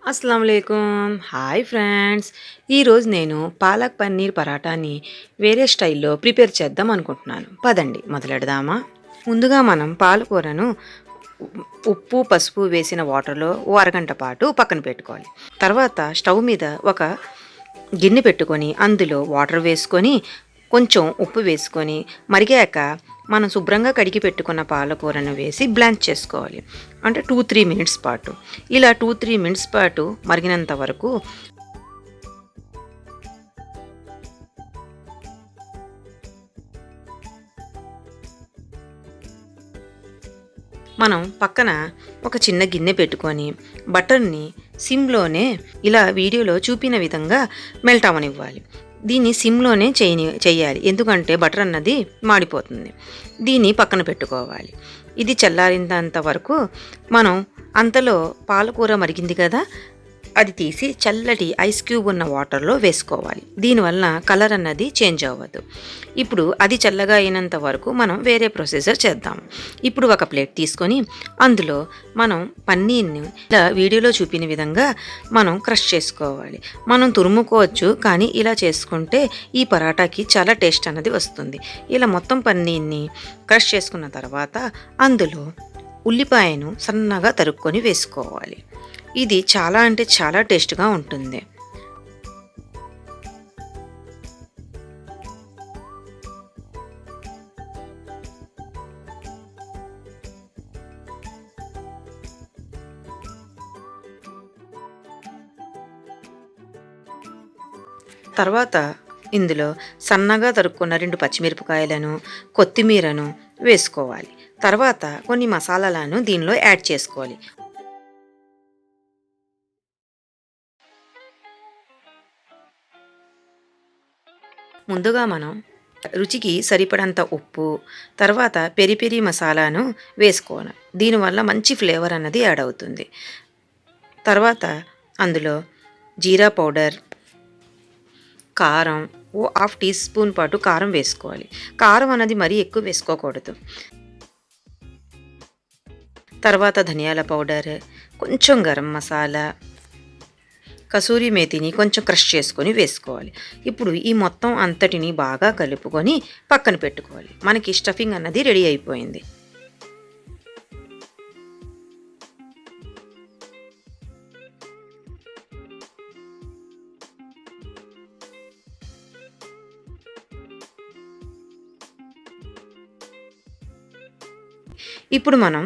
అస్సలాముఅలైకుం. Hi friends. ఈరోజు నేను పాలక్ పన్నీర్ పరాటాని వేరే స్టైల్లో ప్రిపేర్ చేద్దాం అనుకుంటున్నాను. పదండి మొదలెడదామా. ముందుగా మనం పాలకూరను ఉప్పు పసుపు వేసిన వాటర్లో ఓ అరగంట పాటు పక్కన పెట్టుకోవాలి. తర్వాత స్టవ్ మీద ఒక గిన్నె పెట్టుకొని అందులో వాటర్ వేసుకొని కొంచెం ఉప్పు వేసుకొని మరిగాక మనం శుభ్రంగా కడిగి పెట్టుకున్న పాలకూరను వేసి బ్లాంచ్ చేసుకోవాలి. అంటే 2-3 మినిట్స్ పాటు. ఇలా 2-3 మినిట్స్ పాటు మరిగినంత వరకు మనం పక్కన ఒక చిన్న గిన్నె పెట్టుకొని బటర్ని సిమ్లోనే ఇలా వీడియోలో చూపిన విధంగా మెల్ట్ అవ్వనివ్వాలి. దీన్ని సిమ్లోనే చేయాలి, ఎందుకంటే బటర్ అన్నది మాడిపోతుంది. దీన్ని పక్కన పెట్టుకోవాలి. ఇది చల్లారినంత వరకు మనం అంతలో పాలకూర మరిగింది కదా, అది తీసి చల్లటి ఐస్ క్యూబ్ ఉన్న వాటర్లో వేసుకోవాలి. దీనివల్ల కలర్ అన్నది చేంజ్ అవ్వదు. ఇప్పుడు అది చల్లగా అయినంత వరకు మనం వేరే ప్రొసీజర్ చేద్దాం. ఇప్పుడు ఒక ప్లేట్ తీసుకొని అందులో మనం పన్నీర్ని ఇలా వీడియోలో చూపిన విధంగా మనం క్రష్ చేసుకోవాలి. మనం తురుముకోవచ్చు, కానీ ఇలా చేసుకుంటే ఈ పరాటాకి చాలా టేస్ట్ అన్నది వస్తుంది. ఇలా మొత్తం పన్నీర్ని క్రష్ చేసుకున్న తర్వాత అందులో ఉల్లిపాయను సన్నగా తరుక్కొని వేసుకోవాలి. ఇది చాలా అంటే చాలా టేస్ట్గా ఉంటుంది. తర్వాత ఇందులో సన్నగా తరుక్కున్న 2 పచ్చిమిరపకాయలను, కొత్తిమీరను వేసుకోవాలి. తర్వాత కొన్ని మసాలాలను దీనిలో యాడ్ చేసుకోవాలి. ముందుగా మనం రుచికి సరిపడంత ఉప్పు, తర్వాత పెరి పెరి మసాలాను వేసుకోవాలి. దీనివల్ల మంచి ఫ్లేవర్ అన్నది యాడ్ అవుతుంది. తర్వాత అందులో జీరా పౌడర్, కారం, ఓ 1/2 టీ స్పూన్ పాటు కారం వేసుకోవాలి. కారం అన్నది మరీ ఎక్కువ వేసుకోకూడదు. తర్వాత ధనియాల పౌడర్, కొంచెం గరం మసాలా, కసూరి మేతిని కొంచెం క్రష్ చేసుకొని వేసుకోవాలి. ఇప్పుడు ఈ మొత్తం అంతటిని బాగా కలుపుకొని పక్కన పెట్టుకోవాలి. మనకి స్టఫింగ్ అన్నది రెడీ అయిపోయింది. ఇప్పుడు మనం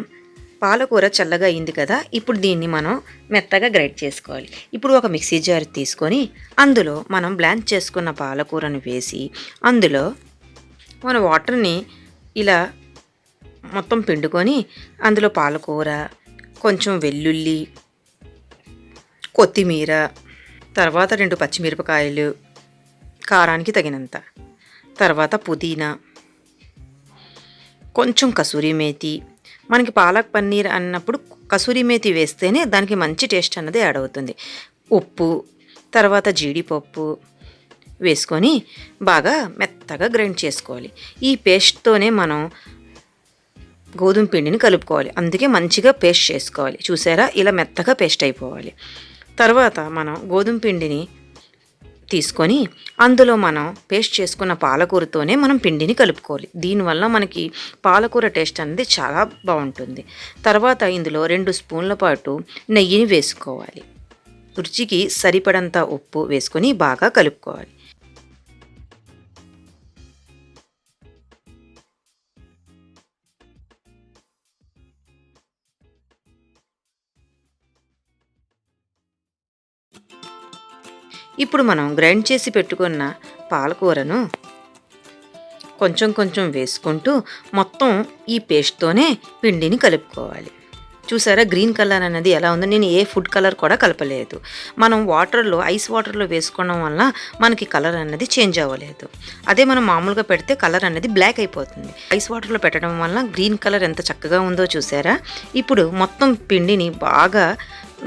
పాలకూర చల్లగా అయింది కదా, ఇప్పుడు దీన్ని మనం మెత్తగా గ్రైండ్ చేసుకోవాలి. ఇప్పుడు ఒక మిక్సీ జార్ తీసుకొని అందులో మనం బ్లాంచ్ చేసుకున్న పాలకూరను వేసి అందులో మన వాటర్ని ఇలా మొత్తం పిండుకొని అందులో పాలకూర, కొంచెం వెల్లుల్లి, కొత్తిమీర, తర్వాత 2 పచ్చిమిరపకాయలు కారానికి తగినంత, తర్వాత పుదీనా, కొంచెం కసూరి మేతి. మనకి పాలక్ పన్నీర్ అన్నప్పుడు కసూరి మేతి వేస్తేనే దానికి మంచి టేస్ట్ అన్నది యాడ్ అవుతుంది. ఉప్పు, తర్వాత జీడిపప్పు వేసుకొని బాగా మెత్తగా గ్రైండ్ చేసుకోవాలి. ఈ పేస్ట్తోనే మనం గోధుమ పిండిని కలుపుకోవాలి. అందుకే మంచిగా పేస్ట్ చేసుకోవాలి. చూసారా, ఇలా మెత్తగా పేస్ట్ అయిపోవాలి. తర్వాత మనం గోధుమ పిండిని తీసుకొని అందులో మనం పేస్ట్ చేసుకున్న పాలకూరతోనే మనం పిండిని కలుపుకోవాలి. దీనివల్ల మనకి పాలకూర టేస్ట్ అనేది చాలా బాగుంటుంది. తర్వాత ఇందులో 2 స్పూన్ల పాటు నెయ్యిని వేసుకోవాలి. రుచికి సరిపడంత ఉప్పు వేసుకొని బాగా కలుపుకోవాలి. ఇప్పుడు మనం గ్రైండ్ చేసి పెట్టుకున్న పాలకూరను కొంచెం కొంచెం వేసుకుంటూ మొత్తం ఈ పేస్ట్తోనే పిండిని కలుపుకోవాలి. చూసారా, గ్రీన్ కలర్ అనేది ఎలా ఉందో. నేను ఏ ఫుడ్ కలర్ కూడా కలపలేదు. మనం ఐస్ వాటర్లో వేసుకోవడం వల్ల మనకి కలర్ అన్నది చేంజ్ అవ్వలేదు. అదే మనం మామూలుగా పెడితే కలర్ అనేది బ్లాక్ అయిపోతుంది. ఐస్ వాటర్లో పెట్టడం వల్ల గ్రీన్ కలర్ ఎంత చక్కగా ఉందో చూసారా. ఇప్పుడు మొత్తం పిండిని బాగా,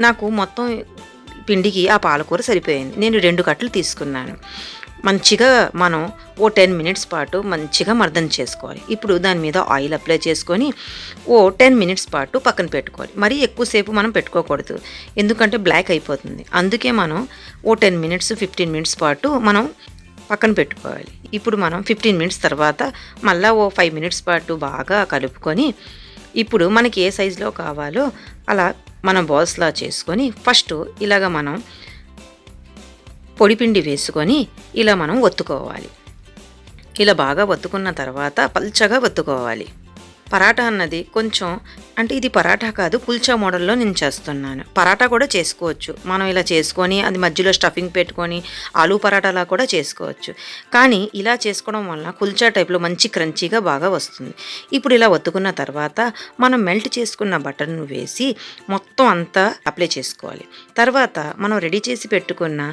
నాకు మొత్తం పిండికి ఆ పాలకూర సరిపోయింది. నేను 2 కట్టలు తీసుకున్నాను. మంచిగా మనం ఓ 10 మినిట్స్ పాటు మంచిగా మర్దన చేసుకోవాలి. ఇప్పుడు దాని మీద ఆయిల్ అప్లై చేసుకొని ఓ 10 మినిట్స్ పాటు పక్కన పెట్టుకోవాలి. మరీ ఎక్కువసేపు మనం పెట్టుకోకూడదు, ఎందుకంటే బ్లాక్ అయిపోతుంది. అందుకే మనం ఓ 10 మినిట్స్ 15 మినిట్స్ పాటు మనం పక్కన పెట్టుకోవాలి. ఇప్పుడు మనం 15 మినిట్స్ తర్వాత మళ్ళీ ఓ 5 మినిట్స్ పాటు బాగా కలుపుకొని ఇప్పుడు మనకి ఏ సైజులో కావాలో అలా మనం బాల్స్లా చేసుకొని ఫస్ట్ ఇలాగ మనం పొడిపిండి వేసుకొని ఇలా మనం ఒత్తుకోవాలి. ఇలా బాగా ఒత్తుకున్న తర్వాత పల్చగా ఒత్తుకోవాలి. పరాటా అన్నది కొంచెం అంటే ఇది పరాటా కాదు, కుల్చా మోడల్లో నేను చేస్తున్నాను. పరాటా కూడా చేసుకోవచ్చు, మనం ఇలా చేసుకొని అది మధ్యలో స్టఫింగ్ పెట్టుకొని ఆలూ పరాటాలా కూడా చేసుకోవచ్చు. కానీ ఇలా చేసుకోవడం వల్ల కుల్చా టైప్లో మంచి క్రంచీగా బాగా వస్తుంది. ఇప్పుడు ఇలా ఒత్తుకున్న తర్వాత మనం మెల్ట్ చేసుకున్న బటర్ను వేసి మొత్తం అంతా అప్లై చేసుకోవాలి. తర్వాత మనం రెడీ చేసి పెట్టుకున్న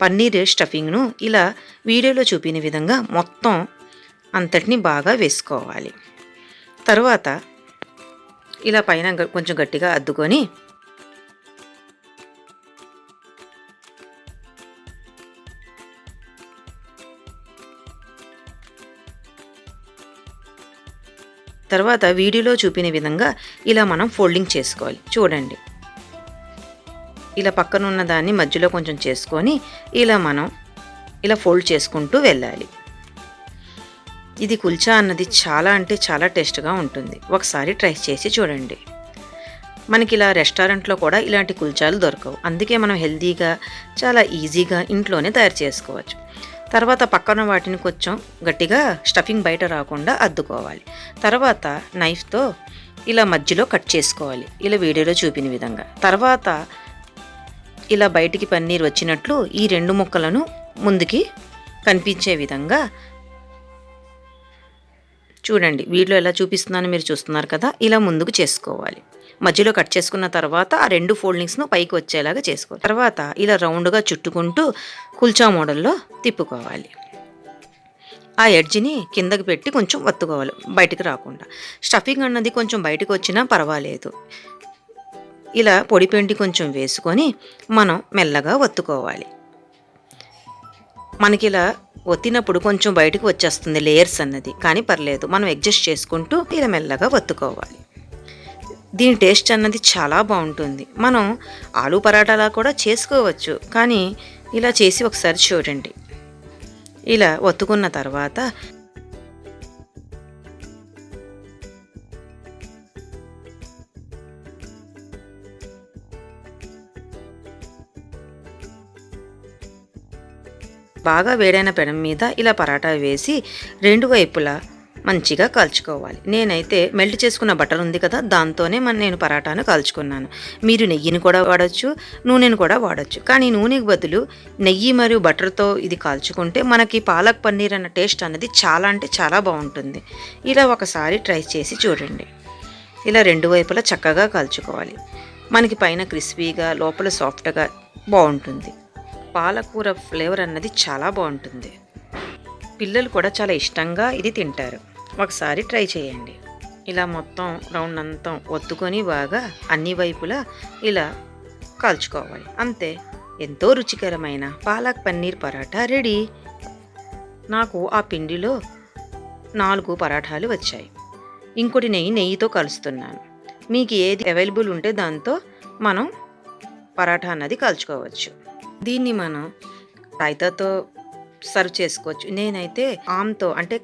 పన్నీర్ స్టఫింగ్ను ఇలా వీడియోలో చూపిన విధంగా మొత్తం అంతటిని బాగా వేసుకోవాలి. తర్వాత ఇలా పైన కొంచెం గట్టిగా అద్దుకొని తర్వాత వీడియోలో చూపిన విధంగా ఇలా మనం ఫోల్డింగ్ చేసుకోవాలి. చూడండి, ఇలా పక్కన ఉన్న దాన్ని మధ్యలో కొంచెం చేసుకొని ఇలా మనం ఇలా ఫోల్డ్ చేసుకుంటూ వెళ్ళాలి. ఇది కుల్చా అన్నది చాలా అంటే చాలా టేస్ట్గా ఉంటుంది. ఒకసారి ట్రై చేసి చూడండి. మనకి ఇలా రెస్టారెంట్లో కూడా ఇలాంటి కుల్చాలు దొరకవు, అందుకే మనం హెల్తీగా చాలా ఈజీగా ఇంట్లోనే తయారు చేసుకోవచ్చు. తర్వాత పక్కన వాటిని కొంచెం గట్టిగా స్టఫింగ్ బయట రాకుండా అద్దుకోవాలి. తర్వాత నైఫ్తో ఇలా మధ్యలో కట్ చేసుకోవాలి, ఇలా వీడియోలో చూపిన విధంగా. తర్వాత ఇలా బయటికి పన్నీర్ వచ్చినట్లు ఈ రెండు ముక్కలను ముందుకి కనిపించే విధంగా చూడండి, వీడియో ఎలా చూపిస్తున్నాను మీరు చూస్తున్నారు కదా, ఇలా ముందుకు చేసుకోవాలి. మధ్యలో కట్ చేసుకున్న తర్వాత ఆ రెండు ఫోల్డింగ్స్ను పైకి వచ్చేలాగా చేసుకోవాలి. తర్వాత ఇలా రౌండ్గా చుట్టుకుంటూ కుల్చా మోడల్లో తిప్పుకోవాలి. ఆ ఎడ్జ్ని కిందకి పెట్టి కొంచెం వత్తుకోవాలి, బయటికి రాకుండా. స్టఫింగ్ అన్నది కొంచెం బయటకు వచ్చినా పర్వాలేదు. ఇలా పొడిపిండి కొంచెం వేసుకొని మనం మెల్లగా వత్తుకోవాలి. మనకి ఇలా ఒత్తినప్పుడు కొంచెం బయటకు వచ్చేస్తుంది లేయర్స్ అన్నది, కానీ పర్లేదు, మనం అడ్జస్ట్ చేసుకుంటూ ఇలా మెల్లగా వత్తుకోవాలి. దీని టేస్ట్ అన్నది చాలా బాగుంటుంది. మనం ఆలూ పరాటాలా కూడా చేసుకోవచ్చు, కానీ ఇలా చేసి ఒకసారి చూడండి. ఇలా ఒత్తుకున్న తర్వాత బాగా వేడైన పెనం మీద ఇలా పరాటా వేసి రెండు వైపులా మంచిగా కాల్చుకోవాలి. నేనైతే మెల్ట్ చేసుకున్న బటర్ ఉంది కదా, దాంతోనే నేను పరాటాను కాల్చుకున్నాను. మీరు నెయ్యిని కూడా వాడచ్చు, నూనెను కూడా వాడచ్చు. కానీ నూనెకి బదులు నెయ్యి మరియు బటర్తో ఇది కాల్చుకుంటే మనకి పాలక్ పన్నీర్ అన్న టేస్ట్ అన్నది చాలా అంటే చాలా బాగుంటుంది. ఇలా ఒకసారి ట్రై చేసి చూడండి. ఇలా రెండు వైపులా చక్కగా కాల్చుకోవాలి. మనకి పైన క్రిస్పీగా లోపల సాఫ్ట్గా బాగుంటుంది. పాలకూర ఫ్లేవర్ అన్నది చాలా బాగుంటుంది. పిల్లలు కూడా చాలా ఇష్టంగా ఇది తింటారు. ఒకసారి ట్రై చేయండి. ఇలా మొత్తం రౌండ్ అంతా ఒత్తుకొని బాగా అన్ని వైపులా ఇలా కాల్చుకోవాలి. అంతే, ఎంతో రుచికరమైన పాలక్ పన్నీర్ పరాఠా రెడీ. నాకు ఆ పిండిలో 4 పరాఠాలు వచ్చాయి. ఇంకోటి నెయ్యితో కలుస్తున్నాను. మీకు ఏది అవైలబుల్ ఉంటే దాంతో మనం పరాఠా అన్నది కాల్చుకోవచ్చు. దీన్ని మనం రైతాతో సర్వ్ చేసుకోవచ్చు. నేనైతే ఆమ్తో అంటే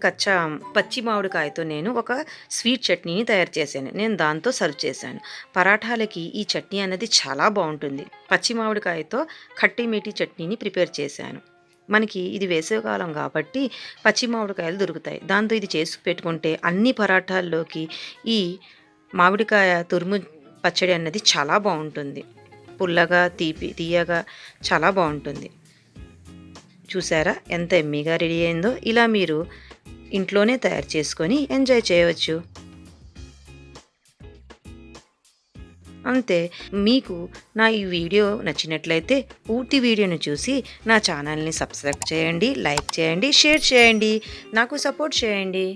పచ్చి మామిడికాయతో నేను ఒక స్వీట్ చట్నీని తయారు చేశాను. నేను దాంతో సర్వ్ చేశాను. పరాఠాలకి ఈ చట్నీ అనేది చాలా బాగుంటుంది. పచ్చి మామిడికాయతో ఖట్టి మీఠీ చట్నీని ప్రిపేర్ చేశాను. మనకి ఇది వేసవికాలం కాబట్టి పచ్చి మామిడికాయలు దొరుకుతాయి. దాంతో ఇది చేసి పెట్టుకుంటే అన్ని పరాఠాల్లోకి ఈ మామిడికాయ తురుము పచ్చడి అన్నది చాలా బాగుంటుంది. పుల్లగా తీయగా చాలా బాగుంటుంది. చూసారా ఎంత ఎమ్మీగా రెడీ అయిందో? ఇలా మీరు ఇంట్లోనే తయారు చేసుకొని ఎంజాయ్ చేయవచ్చు. అంతే. మీకు నా ఈ వీడియో నచ్చినట్లయితే పూర్తి వీడియోను చూసి నా ఛానల్ని సబ్స్క్రైబ్ చేయండి, లైక్ చేయండి, షేర్ చేయండి, నాకు సపోర్ట్ చేయండి.